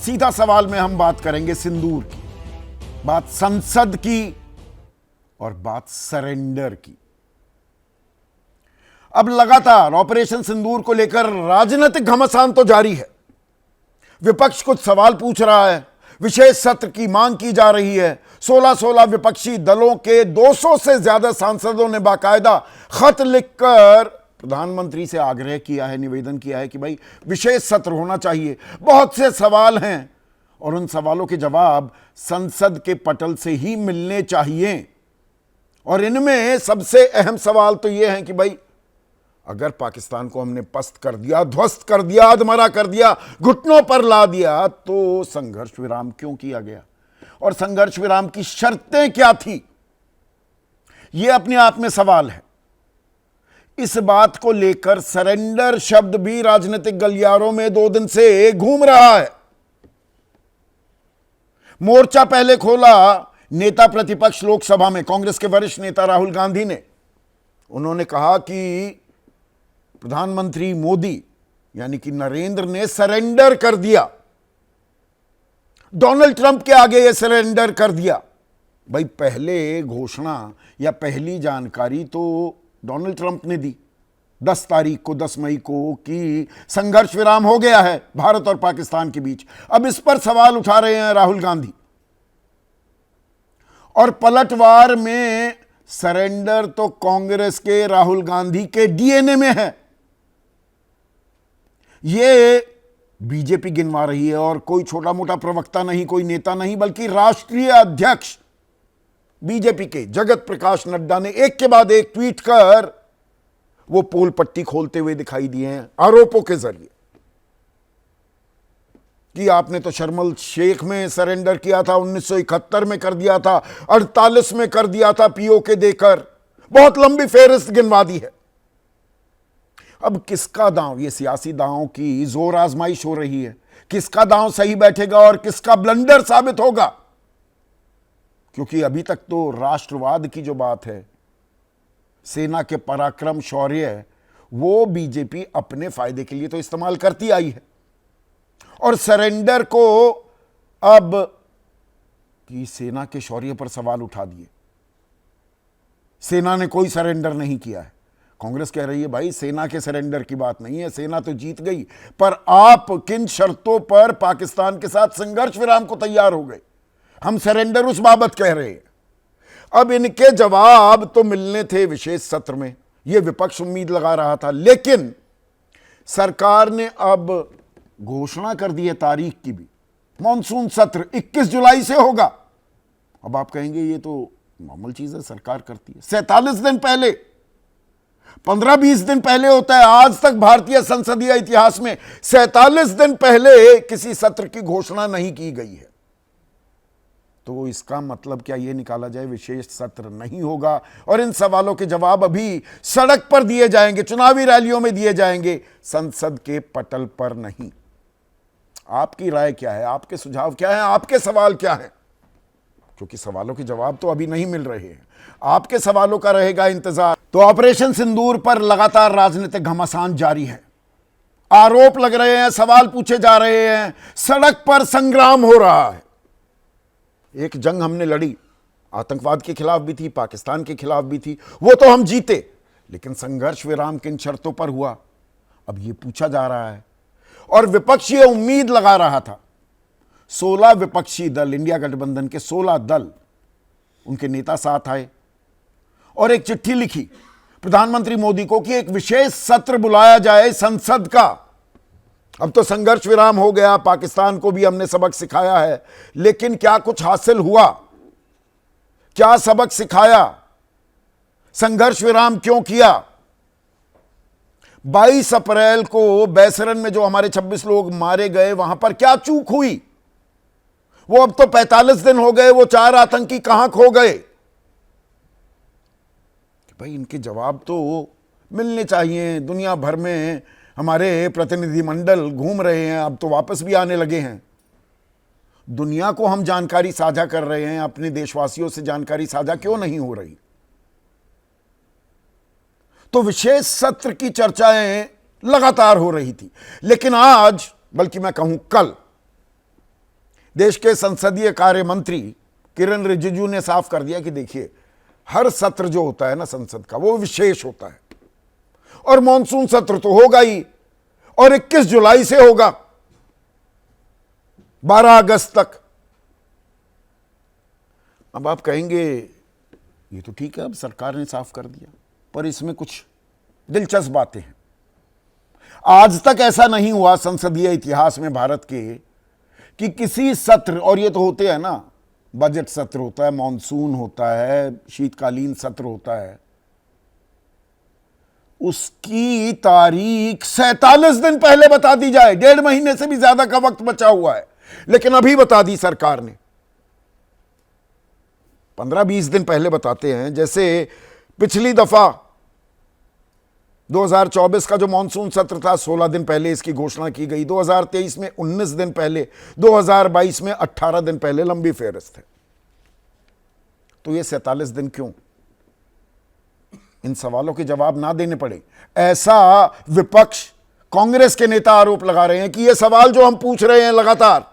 सीधा सवाल में हम बात करेंगे सिंदूर की, बात संसद की और बात सरेंडर की। अब लगातार ऑपरेशन सिंदूर को लेकर राजनीतिक घमासान तो जारी है। विपक्ष कुछ सवाल पूछ रहा है, विशेष सत्र की मांग की जा रही है। 16 विपक्षी दलों के 200 से ज्यादा सांसदों ने बाकायदा खत लिखकर प्रधानमंत्री से आग्रह किया है, निवेदन किया है कि भाई विशेष सत्र होना चाहिए। बहुत से सवाल हैं और उन सवालों के जवाब संसद के पटल से ही मिलने चाहिए। और इनमें सबसे अहम सवाल तो यह है कि भाई अगर पाकिस्तान को हमने पस्त कर दिया, ध्वस्त कर दिया, अधमरा कर दिया, घुटनों पर ला दिया, तो संघर्ष विराम क्यों किया गया और संघर्ष विराम की शर्तें क्या थी? यह अपने आप में सवाल है। इस बात को लेकर सरेंडर शब्द भी राजनीतिक गलियारों में 2 दिन से घूम रहा है। मोर्चा पहले खोला नेता प्रतिपक्ष लोकसभा में, कांग्रेस के वरिष्ठ नेता राहुल गांधी ने। उन्होंने कहा कि प्रधानमंत्री मोदी यानी कि नरेंद्र ने सरेंडर कर दिया, डोनाल्ड ट्रंप के आगे यह सरेंडर कर दिया। भाई पहले घोषणा या पहली जानकारी तो डोनाल्ड ट्रंप ने दी 10 तारीख को, 10 मई को, कि संघर्ष विराम हो गया है भारत और पाकिस्तान के बीच। अब इस पर सवाल उठा रहे हैं राहुल गांधी। और पलटवार में सरेंडर तो कांग्रेस के राहुल गांधी के डीएनए में है, ये बीजेपी गिनवा रही है। और कोई छोटा मोटा प्रवक्ता नहीं, कोई नेता नहीं, बल्कि राष्ट्रीय अध्यक्ष बीजेपी के जगत प्रकाश नड्डा ने एक के बाद एक ट्वीट कर वो पोल पट्टी खोलते हुए दिखाई दिए हैं आरोपों के जरिए कि आपने तो शर्मल शेख में सरेंडर किया था, 1971 में कर दिया था, 48 में कर दिया था पीओके देकर। बहुत लंबी फेहरिस्त गिनवा दी है। अब किसका दांव, ये सियासी दांव की जोर आजमाइश हो रही है, किसका दांव सही बैठेगा और किसका ब्लंडर साबित होगा? क्योंकि अभी तक तो राष्ट्रवाद की जो बात है, सेना के पराक्रम, शौर्य, वो बीजेपी अपने फायदे के लिए तो इस्तेमाल करती आई है। और सरेंडर को अब कि सेना के शौर्य पर सवाल उठा दिए। सेना ने कोई सरेंडर नहीं किया है। कांग्रेस कह रही है भाई सेना के सरेंडर की बात नहीं है, सेना तो जीत गई, पर आप किन शर्तों पर पाकिस्तान के साथ संघर्ष विराम को तैयार हो गए, हम सरेंडर उस बाबत कह रहे हैं। अब इनके जवाब तो मिलने थे विशेष सत्र में, यह विपक्ष उम्मीद लगा रहा था। लेकिन सरकार ने अब घोषणा कर दी है तारीख की भी, मॉनसून सत्र 21 जुलाई से होगा। अब आप कहेंगे ये तो नॉर्मल चीज है, सरकार करती है। 47 दिन पहले, 15-20 दिन पहले होता है। आज तक भारतीय संसदीय इतिहास में 47 दिन पहले किसी सत्र की घोषणा नहीं की गई है। तो इसका मतलब क्या ये निकाला जाए विशेष सत्र नहीं होगा और इन सवालों के जवाब अभी सड़क पर दिए जाएंगे, चुनावी रैलियों में दिए जाएंगे, संसद के पटल पर नहीं। आपकी राय क्या है, आपके सुझाव क्या है, आपके सवाल क्या है? क्योंकि सवालों के जवाब तो अभी नहीं मिल रहे हैं, आपके सवालों का रहेगा इंतजार। तो ऑपरेशन सिंदूर पर लगातार राजनीतिक घमासान जारी है, आरोप लग रहे हैं, सवाल पूछे जा रहे हैं, सड़क पर संग्राम हो रहा है। एक जंग हमने लड़ी, आतंकवाद के खिलाफ भी थी, पाकिस्तान के खिलाफ भी थी, वो तो हम जीते, लेकिन संघर्ष विराम किन शर्तों पर हुआ, अब ये पूछा जा रहा है। और विपक्ष ये उम्मीद लगा रहा था, 16 विपक्षी दल, इंडिया गठबंधन के 16 दल, उनके नेता साथ आए और एक चिट्ठी लिखी प्रधानमंत्री मोदी को कि एक विशेष सत्र बुलाया जाए संसद का। अब तो संघर्ष विराम हो गया, पाकिस्तान को भी हमने सबक सिखाया है, लेकिन क्या कुछ हासिल हुआ? क्या सबक सिखाया? संघर्ष विराम क्यों किया? 22 अप्रैल को बैसरन में जो हमारे 26 लोग मारे गए, वहां पर क्या चूक हुई? वो अब तो 45 दिन हो गए, वो 4 आतंकी कहां खो गए? भाई इनके जवाब तो मिलने चाहिए। दुनिया भर में हमारे प्रतिनिधिमंडल घूम रहे हैं, अब तो वापस भी आने लगे हैं। दुनिया को हम जानकारी साझा कर रहे हैं, अपने देशवासियों से जानकारी साझा क्यों नहीं हो रही? तो विशेष सत्र की चर्चाएं लगातार हो रही थी, लेकिन आज, बल्कि मैं कहूं कल, देश के संसदीय कार्य मंत्री किरण रिजिजू ने साफ कर दिया कि देखिए, हर सत्र जो होता है ना संसद का, वो विशेष होता है, और मॉनसून सत्र तो होगा ही, और 21 जुलाई से होगा 12 अगस्त तक। अब आप कहेंगे ये तो ठीक है, अब सरकार ने साफ कर दिया, पर इसमें कुछ दिलचस्प बातें हैं। आज तक ऐसा नहीं हुआ संसदीय इतिहास में भारत के कि किसी सत्र, और ये तो होते हैं ना, बजट सत्र होता है, मॉनसून होता है, शीतकालीन सत्र होता है, उसकी तारीख 47 दिन पहले बता दी जाए। 1.5 महीने से भी ज्यादा का वक्त बचा हुआ है, लेकिन अभी बता दी सरकार ने। 15-20 दिन पहले बताते हैं। जैसे पिछली दफा 2024 का जो मॉनसून सत्र था, 16 दिन पहले इसकी घोषणा की गई। 2023 में 19 दिन पहले, 2022 में 18 दिन पहले, लंबी फेहरिस्त है। तो ये 47 दिन क्यों? इन सवालों के जवाब ना देने पड़े, ऐसा विपक्ष, कांग्रेस के नेता आरोप लगा रहे हैं कि ये सवाल जो हम पूछ रहे हैं लगातार,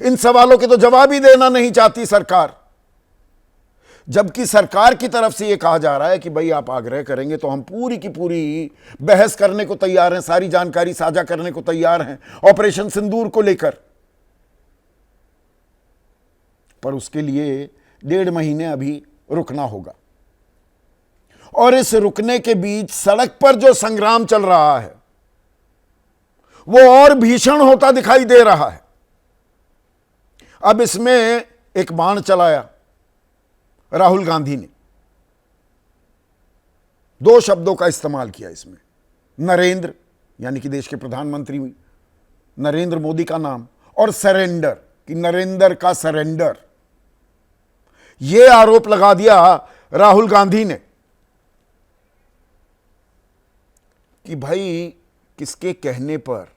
इन सवालों के तो जवाब ही देना नहीं चाहती सरकार। जबकि सरकार की तरफ से यह कहा जा रहा है कि भाई आप आग्रह करेंगे तो हम पूरी की पूरी बहस करने को तैयार हैं, सारी जानकारी साझा करने को तैयार हैं ऑपरेशन सिंदूर को लेकर। पर उसके लिए 1.5 महीने अभी रुकना होगा, और इस रुकने के बीच सड़क पर जो संग्राम चल रहा है वो और भीषण होता दिखाई दे रहा है। अब इसमें एक बाण चलाया राहुल गांधी ने, 2 शब्दों का इस्तेमाल किया इसमें, नरेंद्र यानी कि देश के प्रधानमंत्री नरेंद्र मोदी का नाम, और सरेंडर कि नरेंद्र का सरेंडर। यह आरोप लगा दिया राहुल गांधी ने कि भाई किसके कहने पर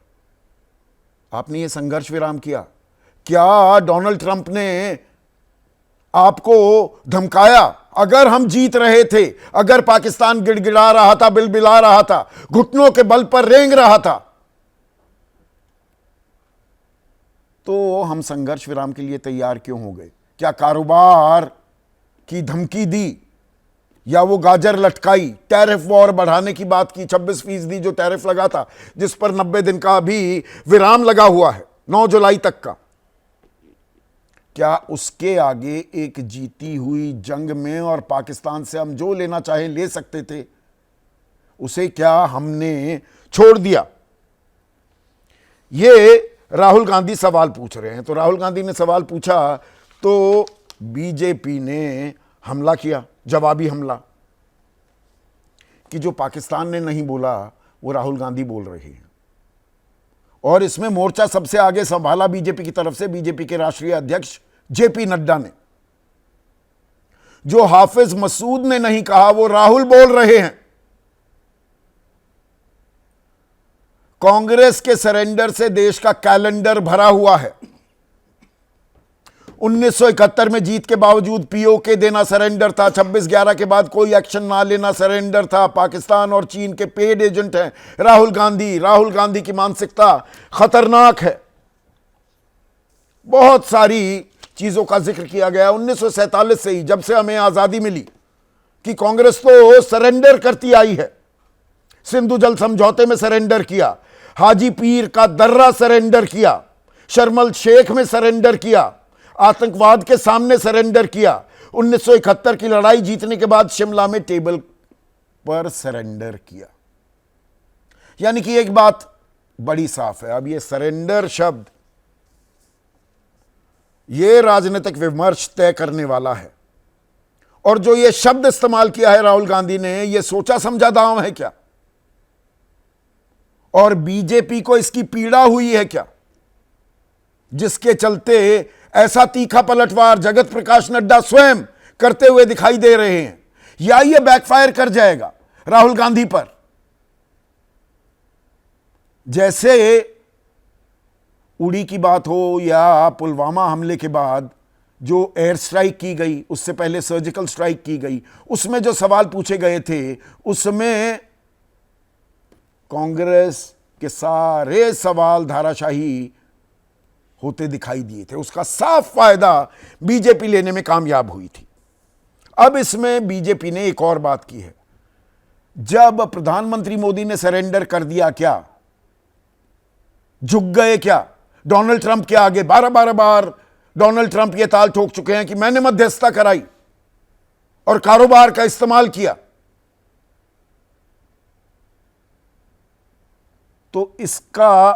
आपने यह संघर्ष विराम किया? क्या डोनाल्ड ट्रंप ने आपको धमकाया? अगर हम जीत रहे थे, अगर पाकिस्तान गिड़गिड़ा रहा था, बिलबिला रहा था, घुटनों के बल पर रेंग रहा था, तो हम संघर्ष विराम के लिए तैयार क्यों हो गए? क्या कारोबार की धमकी दी, या वो गाजर लटकाई, टैरिफ वॉर बढ़ाने की बात की, 26% जो टैरिफ लगा था, जिस पर 90 दिन का अभी विराम लगा हुआ है, 9 जुलाई तक का, क्या उसके आगे एक जीती हुई जंग में और पाकिस्तान से हम जो लेना चाहें ले सकते थे, उसे क्या हमने छोड़ दिया? ये राहुल गांधी सवाल पूछ रहे हैं। तो राहुल गांधी ने सवाल पूछा तो बीजेपी ने हमला किया, जवाबी हमला, कि जो पाकिस्तान ने नहीं बोला वो राहुल गांधी बोल रहे हैं। और इसमें मोर्चा सबसे आगे संभाला बीजेपी की तरफ से बीजेपी के राष्ट्रीय अध्यक्ष जेपी नड्डा ने। जो हाफिज मसूद ने नहीं कहा वो राहुल बोल रहे हैं। कांग्रेस के सरेंडर से देश का कैलेंडर भरा हुआ है। 1971 में जीत के बावजूद पीओके देना सरेंडर था, 26/11 के बाद कोई एक्शन ना लेना सरेंडर था। पाकिस्तान और चीन के पेड एजेंट हैं राहुल गांधी। राहुल गांधी की मानसिकता खतरनाक है। बहुत सारी चीजों का जिक्र किया गया 1947 से ही, जब से हमें आजादी मिली, कि कांग्रेस तो सरेंडर करती आई है। सिंधु जल समझौते में सरेंडर किया, हाजी पीर का दर्रा सरेंडर किया, शर्मल शेख में सरेंडर किया, आतंकवाद के सामने सरेंडर किया। 1971 की लड़ाई जीतने के बाद शिमला में टेबल पर सरेंडर किया। यानी कि एक बात बड़ी साफ है, अब ये सरेंडर शब्द ये राजनीतिक विमर्श तय करने वाला है। और जो ये शब्द इस्तेमाल किया है राहुल गांधी ने, ये सोचा समझा दांव है क्या? और बीजेपी को इसकी पीड़ा हुई है क्या, जिसके चलते ऐसा तीखा पलटवार जगत प्रकाश नड्डा स्वयं करते हुए दिखाई दे रहे हैं? या ये बैकफायर कर जाएगा राहुल गांधी पर? जैसे उड़ी की बात हो या पुलवामा हमले के बाद जो एयर स्ट्राइक की गई, उससे पहले सर्जिकल स्ट्राइक की गई, उसमें जो सवाल पूछे गए थे, उसमें कांग्रेस के सारे सवाल धाराशाही होते दिखाई दिए थे, उसका साफ फायदा बीजेपी लेने में कामयाब हुई थी। अब इसमें बीजेपी ने एक और बात की है। जब प्रधानमंत्री मोदी ने सरेंडर कर दिया, क्या झुक गए क्या डोनाल्ड ट्रंप के आगे? 12 बार डोनाल्ड ट्रंप ये ताल ठोक चुके हैं कि मैंने मध्यस्थता कराई और कारोबार का इस्तेमाल किया। तो इसका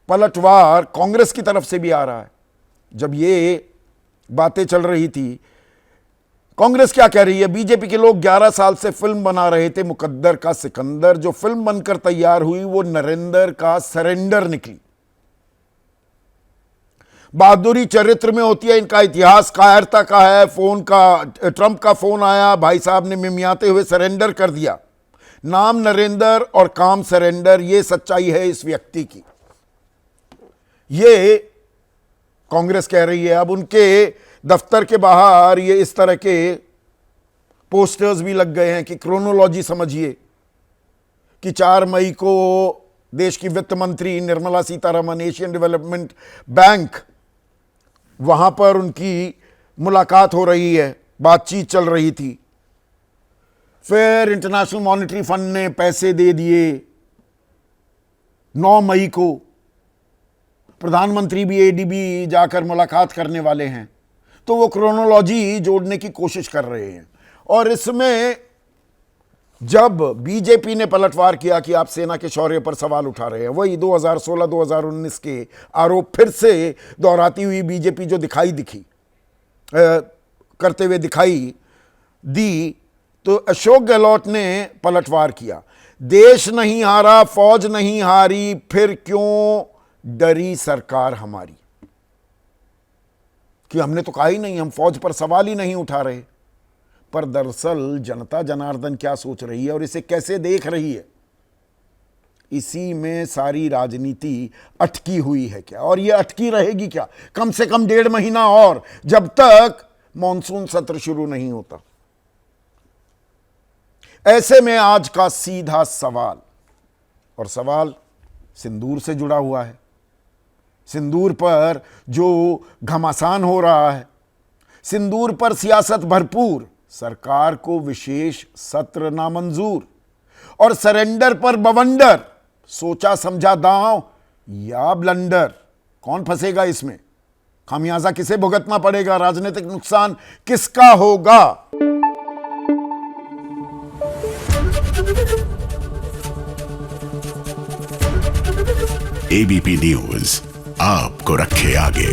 पलटवार कांग्रेस की तरफ से भी आ रहा है। जब ये बातें चल रही थी, कांग्रेस क्या कह रही है? बीजेपी के लोग 11 साल से फिल्म बना रहे थे मुकद्दर का सिकंदर। जो फिल्म बनकर तैयार हुई वो नरेंद्र का सरेंडर निकली। बहादुरी चरित्र में होती है, इनका इतिहास कायरता का है। ट्रंप का फोन आया, भाई साहब ने मिमियाते हुए सरेंडर कर दिया। नाम नरेंद्र और काम सरेंडर, ये सच्चाई है इस व्यक्ति की। ये कांग्रेस कह रही है। अब उनके दफ्तर के बाहर ये इस तरह के पोस्टर्स भी लग गए हैं कि क्रोनोलॉजी समझिए कि 4 मई को देश की वित्त मंत्री Nirmala Sitharaman Asian development bank, वहां पर उनकी मुलाकात हो रही है, बातचीत चल रही थी। फिर इंटरनेशनल मॉनेटरी फंड ने पैसे दे दिए। 9 मई को प्रधानमंत्री भी एडीबी जाकर मुलाकात करने वाले हैं। तो वो क्रोनोलॉजी जोड़ने की कोशिश कर रहे हैं। और इसमें जब बीजेपी ने पलटवार किया कि आप सेना के शौर्य पर सवाल उठा रहे हैं, वही 2016-2019 के आरोप फिर से दोहराती हुई बीजेपी जो करते हुए दिखाई दी, तो अशोक गहलोत ने पलटवार किया। देश नहीं हारा, फौज नहीं हारी, फिर क्यों डरी सरकार हमारी? कि हमने तो कहा ही नहीं, हम फौज पर सवाल ही नहीं उठा रहे। पर दरअसल जनता जनार्दन क्या सोच रही है और इसे कैसे देख रही है, इसी में सारी राजनीति अटकी हुई है क्या, और ये अटकी रहेगी क्या कम से कम 1.5 महीना और, जब तक मॉनसून सत्र शुरू नहीं होता। ऐसे में आज का सीधा सवाल, और सवाल सिंदूर से जुड़ा हुआ है, सिंदूर पर जो घमासान हो रहा है, सिंदूर पर सियासत भरपूर, सरकार को विशेष सत्र नामंजूर, और सरेंडर पर बवंडर, सोचा समझा दांव या ब्लंडर। कौन फंसेगा इसमें? खामियाजा किसे भुगतना पड़ेगा? राजनीतिक नुकसान किसका होगा? एबीपी न्यूज आपको रखे आगे।